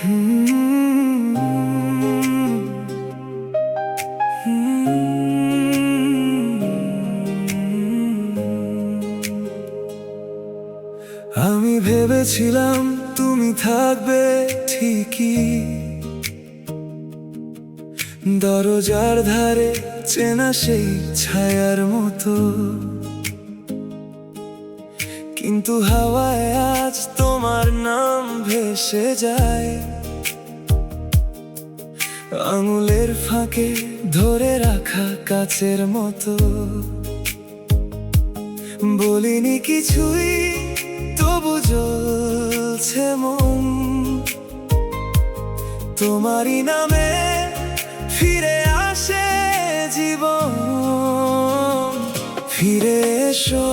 হুম, আমি ভেবেছিলাম তুমি থাকবে ঠিকই দরজার ধারে, চেনা সেই ছায়ার মতো, কিন্তু হাওয়ায় আজ তোমার নাম ভেসে যায়। আঙুলের ফাঁকে ধরে রাখা কাচের মতো, বলিনি কিছুই, তবু জ্বলছে মন তোমারই নামে। ফিরে আসে জীবন, ফিরে এসো।